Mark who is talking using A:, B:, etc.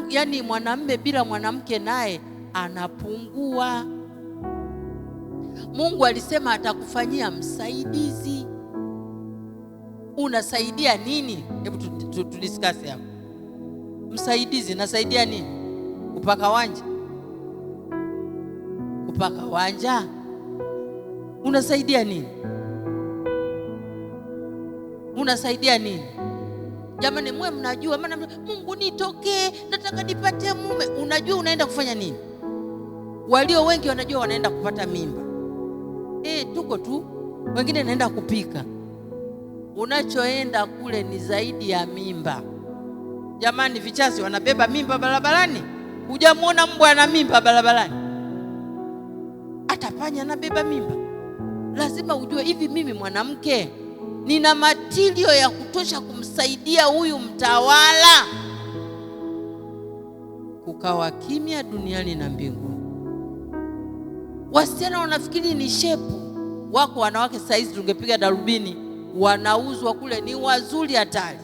A: Yani mwanamume bila mwanamke naye anapungua. Mungu alisema atakufanyia msaidizi. Unasaidia nini? Hebu tudiscuss hapo. Msaidizi nasaidia nini? Kupaka wanja? Kupaka wanja? Unasaidia nini? Unasaidia nini? Jamani, mwe mnajua maana Mungu nitokee, nataka nipate mume. Unajua unaenda kufanya nini? Walio wengi wanajua wanaenda kupata mimba. Tuko tu. Wengine naenda kupika. Unachoenda kule ni zaidi ya mimba. Jamani, vichazi wanabeba mimba barabarani. Hujamuona mbwa ana mimba barabarani? Atapanya anabeba mimba. Lazima ujue hivi, mimi mwanamke nina matilio ya kutosha kumsaidia huyu mtawala. Kukawa kimya duniani na mbinguni. Wasichana wanafikiri ni shepu. Wako wanawake saizi tungepiga darubini, wanauzwa kule, ni wazuri hatari.